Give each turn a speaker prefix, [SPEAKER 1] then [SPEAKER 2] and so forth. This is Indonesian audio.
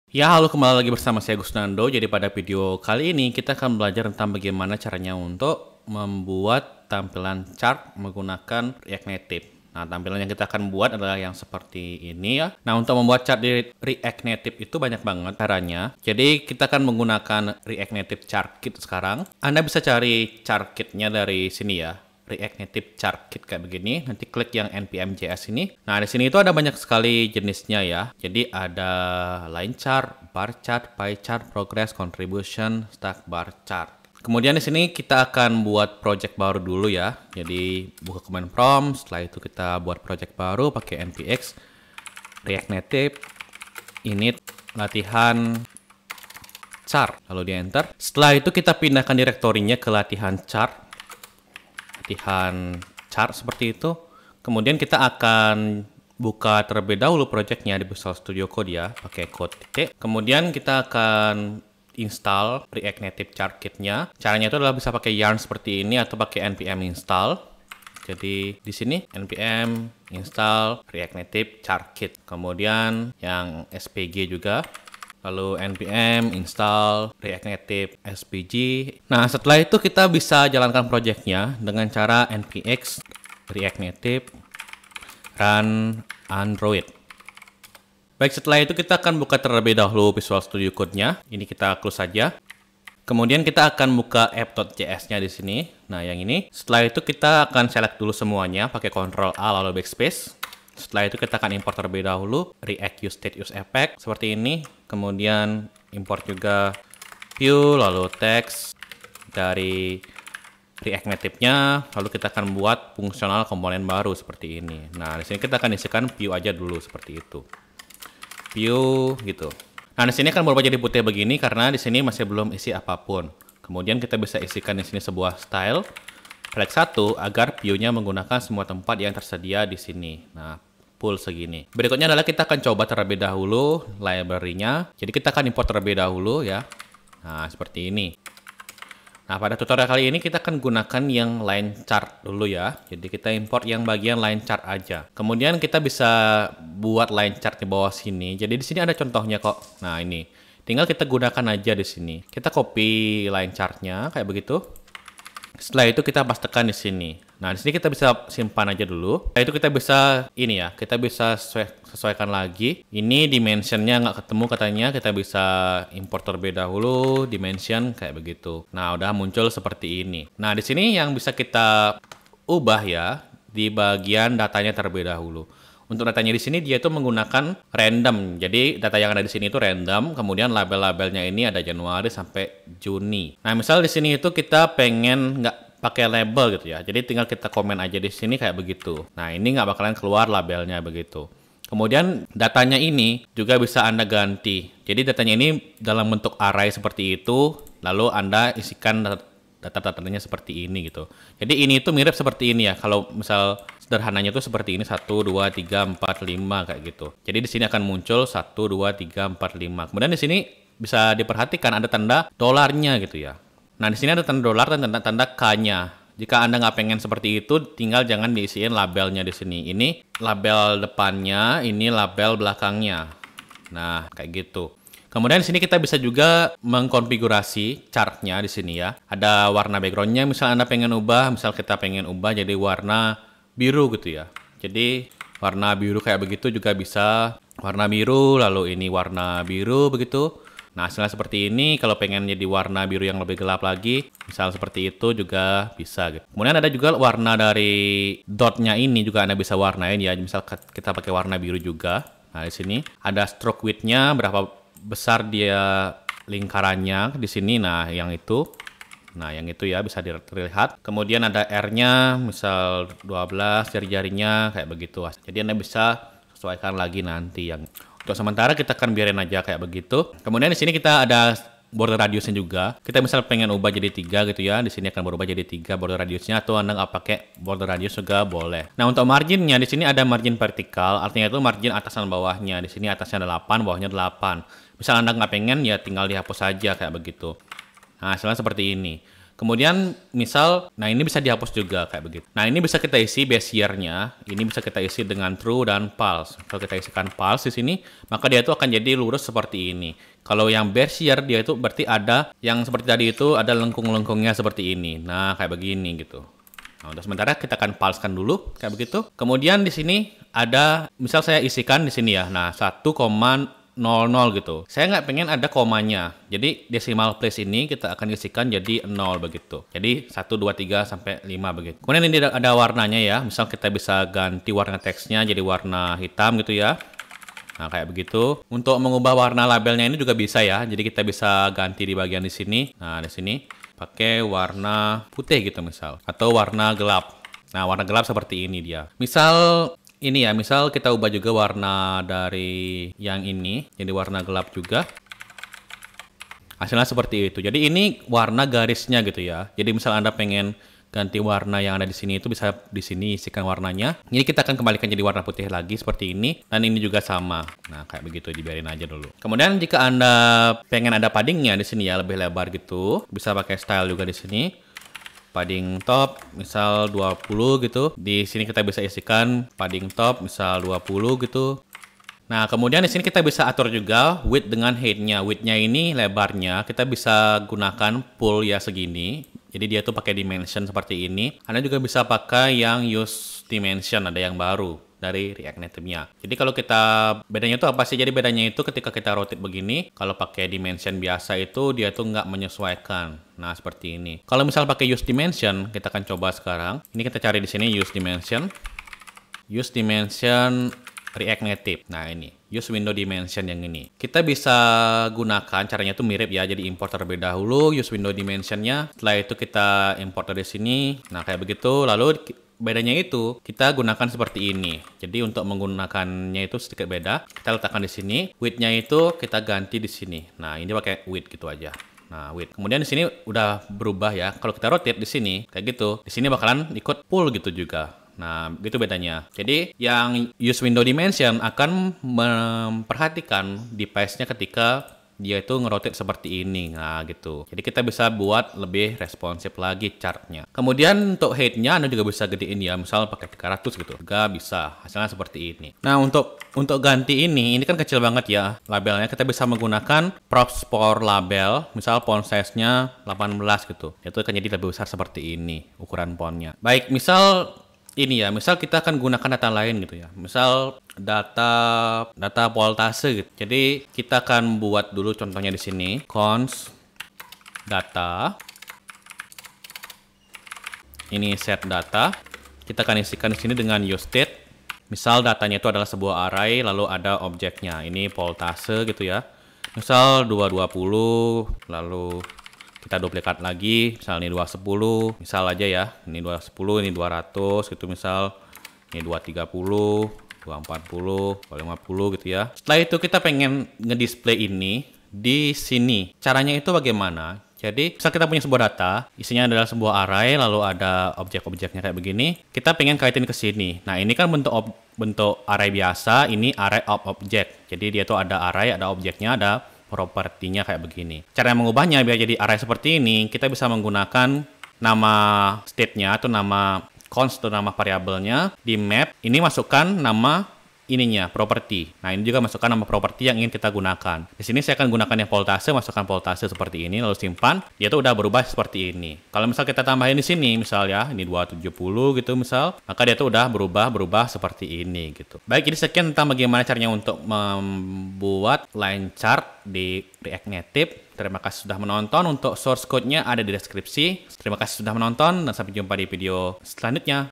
[SPEAKER 1] Ya, halo, kembali lagi bersama saya Gusnando. Jadi pada video kali ini kita akan belajar tentang bagaimana caranya untuk membuat tampilan chart menggunakan React Native. Nah, tampilan yang kita akan buat adalah yang seperti ini ya. Nah, untuk membuat chart di React Native itu banyak banget caranya. Jadi kita akan menggunakan React Native Chart Kit sekarang. Anda bisa cari chart kitnya dari sini ya. React Native Chart Kit kayak begini, nanti klik yang npm.js ini. Nah, di sini itu ada banyak sekali jenisnya ya. Jadi ada line chart, bar chart, pie chart, progress, contribution, stack bar chart. Kemudian di sini kita akan buat project baru dulu ya. Jadi buka command prompt, setelah itu kita buat project baru pakai npx React Native init latihan chart, lalu di enter. Setelah itu kita pindahkan direktorinya ke latihan chart seperti itu. Kemudian kita akan buka terlebih dahulu projectnya di Visual Studio Code ya, pakai code titik. Kemudian kita akan install React Native Chart Kit-nya. Caranya itu adalah bisa pakai yarn seperti ini atau pakai npm install. Jadi di sini npm install React Native Chart Kit. Kemudian yang SPG juga. Lalu npm install React Native SPG. Nah, setelah itu kita bisa jalankan projectnya dengan cara npx React Native run Android. Baik, setelah itu kita akan buka terlebih dahulu Visual Studio Code-nya. Ini kita close saja. Kemudian kita akan buka app.js-nya di sini. Nah, yang ini. Setelah itu kita akan select dulu semuanya pakai Ctrl A lalu backspace. Setelah itu kita akan import terlebih dahulu React Use Effect seperti ini. Kemudian import juga view, lalu text dari React Native-nya. Lalu kita akan buat fungsional komponen baru seperti ini. Nah, di sini kita akan isikan view aja dulu seperti itu. View gitu. Nah, di sini akan berubah jadi putih begini karena di sini masih belum isi apapun. Kemudian kita bisa isikan di sini sebuah style flag 1 agar view-nya menggunakan semua tempat yang tersedia di sini. Nah, full segini. Berikutnya adalah kita akan coba terlebih dahulu library-nya. Jadi kita akan import terlebih dahulu ya. Nah, seperti ini. Nah, pada tutorial kali ini kita akan gunakan yang line chart dulu ya. Jadi kita import yang bagian line chart aja. Kemudian kita bisa buat line chart di bawah sini. Jadi di sini ada contohnya kok. Nah, ini. Tinggal kita gunakan aja di sini. Kita copy line chart-nya kayak begitu. Setelah itu kita pastekan di sini. Nah, di sini kita bisa simpan aja dulu. Setelah itu kita bisa ini ya, kita bisa sesuaikan lagi. Ini dimensionnya nggak ketemu katanya, kita bisa import terlebih dahulu dimension kayak begitu. Nah, udah muncul seperti ini. Nah, di sini yang bisa kita ubah ya di bagian datanya terlebih dahulu. Untuk datanya di sini dia itu menggunakan random. Jadi data yang ada di sini itu random. Kemudian label-labelnya ini ada Januari sampai Juni. Nah, misal di sini itu kita pengen nggak pakai label gitu ya. Jadi tinggal kita komen aja di sini kayak begitu. Nah, ini nggak bakalan keluar labelnya begitu. Kemudian datanya ini juga bisa Anda ganti. Jadi datanya ini dalam bentuk array seperti itu. Lalu Anda isikan data-datanya seperti ini gitu. Jadi ini itu mirip seperti ini ya. Kalau misal sederhananya itu seperti ini 1 2 3 4 5 kayak gitu. Jadi di sini akan muncul 1 2 3 4 5. Kemudian di sini bisa diperhatikan ada tanda dolarnya gitu ya. Nah, di sini ada tanda dolar dan tanda K-nya. Jika Anda nggak pengen seperti itu, tinggal jangan diisiin labelnya di sini. Ini label depannya, ini label belakangnya. Nah, kayak gitu. Kemudian di sini kita bisa juga mengkonfigurasi chartnya di sini ya. Ada warna backgroundnya, misal Anda pengen ubah, misal kita pengen ubah jadi warna biru gitu ya. Jadi warna biru kayak begitu juga bisa. Warna biru, lalu ini warna biru begitu. Nah, hasilnya seperti ini. Kalau pengen jadi warna biru yang lebih gelap lagi, misal seperti itu juga bisa gitu. Kemudian ada juga warna dari dotnya ini juga Anda bisa warnain ya. Misal kita pakai warna biru juga. Nah, di sini ada stroke width-nya berapa besar dia lingkarannya di sini. Nah, yang itu ya bisa dilihat. Kemudian ada R-nya, misal 12 jari-jarinya kayak begitu. Jadi Anda bisa sesuaikan lagi nanti yang untuk sementara kita akan biarin aja kayak begitu. Kemudian di sini kita ada border radiusnya juga. Kita misal pengen ubah jadi 3 gitu ya. Di sini akan berubah jadi 3 border radiusnya, atau Anda nggak pakai border radius juga boleh. Nah, untuk marginnya di sini ada margin vertikal, artinya itu margin atas dan bawahnya. Di sini atasnya 8, bawahnya 8. Misal Anda nggak pengen ya tinggal dihapus saja kayak begitu. Nah, hasilnya seperti ini. Kemudian misal, nah ini bisa dihapus juga kayak begitu. Nah ini bisa kita isi Bezier-nya, ini bisa kita isi dengan true dan false. Kalau kita isikan false di sini, maka dia itu akan jadi lurus seperti ini. Kalau yang Bezier dia itu berarti ada yang seperti tadi itu ada lengkung-lengkungnya seperti ini. Nah kayak begini gitu. Nah, untuk sementara kita akan falsekan dulu kayak begitu. Kemudian di sini ada, misal saya isikan di sini ya. Nah 1,00 gitu. Saya nggak pengen ada komanya. Jadi decimal place ini kita akan isikan jadi 0 begitu. Jadi 1, 2, 3 sampai 5 begitu. Kemudian ini ada warnanya ya. Misal kita bisa ganti warna teksnya jadi warna hitam gitu ya. Nah, kayak begitu. Untuk mengubah warna labelnya ini juga bisa ya. Jadi kita bisa ganti di bagian di sini. Nah, di sini pakai warna putih gitu misal. Atau warna gelap. Nah, warna gelap seperti ini dia. Misal ini ya, misal kita ubah juga warna dari yang ini. Jadi warna gelap juga. Hasilnya seperti itu. Jadi ini warna garisnya gitu ya. Jadi misal Anda pengen ganti warna yang ada di sini itu bisa di sini isikan warnanya. Ini kita akan kembalikan jadi warna putih lagi seperti ini dan ini juga sama. Nah, kayak begitu dibiarin aja dulu. Kemudian jika Anda pengen ada paddingnya di sini ya lebih lebar gitu, bisa pakai style juga di sini. Padding top misal 20 gitu. Di sini kita bisa isikan padding top misal 20 gitu. Nah, kemudian di sini kita bisa atur juga width dengan height-nya. Width-nya ini lebarnya kita bisa gunakan full ya segini. Jadi dia tuh pakai dimension seperti ini. Anda juga bisa pakai yang use dimension, ada yang baru dari React Native-nya. Jadi kalau kita bedanya itu apa sih? Jadi bedanya itu ketika kita rotate begini, kalau pakai dimension biasa itu dia tuh nggak menyesuaikan. Nah, seperti ini. Kalau misal pakai use dimension, kita akan coba sekarang. Ini kita cari di sini use dimension. Use dimension React Native. Nah, ini use window dimension yang ini. Kita bisa gunakan caranya itu mirip ya. Jadi import terlebih dahulu use window dimensionnya. Setelah itu kita import dari sini. Nah, kayak begitu. Lalu bedanya itu kita gunakan seperti ini. Jadi untuk menggunakannya itu sedikit beda. Kita letakkan di sini. Width-nya itu kita ganti di sini. Nah, ini pakai width gitu aja. Nah, width. Kemudian di sini udah berubah ya. Kalau kita rotate di sini kayak gitu. Di sini bakalan ikut full gitu juga. Nah, gitu bedanya. Jadi, yang use window dimension akan memperhatikan device-nya ketika dia itu ngerotate seperti ini. Nah, gitu. Jadi, kita bisa buat lebih responsif lagi chart-nya. Kemudian, untuk height-nya Anda juga bisa gedein ya. Misal pakai 300 gitu. Juga bisa. Hasilnya seperti ini. Nah, untuk ganti ini kan kecil banget ya labelnya. Kita bisa menggunakan props for label. Misal font size-nya 18 gitu. Itu akan jadi lebih besar seperti ini ukuran fontnya. Baik, misal ini ya, misal kita akan gunakan data lain gitu ya. Misal data voltase gitu. Jadi kita akan buat dulu contohnya di sini, const data. Ini set data. Kita akan isikan di sini dengan useState. Misal datanya itu adalah sebuah array lalu ada objeknya. Ini voltase gitu ya. Misal 220 lalu kita duplikat lagi, misal ini 210, misal aja ya, ini 210, ini 200 gitu misal, ini 230, 240, 250 gitu ya. Setelah itu kita pengen ngedisplay ini di sini. Caranya itu bagaimana? Jadi, misal kita punya sebuah data, isinya adalah sebuah array, lalu ada objek-objeknya kayak begini. Kita pengen kaitin ke sini. Nah, ini kan bentuk array biasa, ini array of object. Jadi dia tuh ada array, ada objeknya, ada propertinya kayak begini. Cara mengubahnya biar jadi array seperti ini, kita bisa menggunakan nama state-nya atau nama const atau nama variabelnya di map. Ini masukkan nama ininya, property. Nah, ini juga masukkan nama property yang ingin kita gunakan. Di sini saya akan gunakan yang voltase, masukkan voltase seperti ini, lalu simpan. Dia tuh udah berubah seperti ini. Kalau misal kita tambahin di sini, misal ya, ini 270 gitu misal, maka dia tuh udah berubah seperti ini gitu. Baik, jadi sekian tentang bagaimana caranya untuk membuat line chart di React Native. Terima kasih sudah menonton. Untuk source code-nya ada di deskripsi. Terima kasih sudah menonton dan sampai jumpa di video selanjutnya.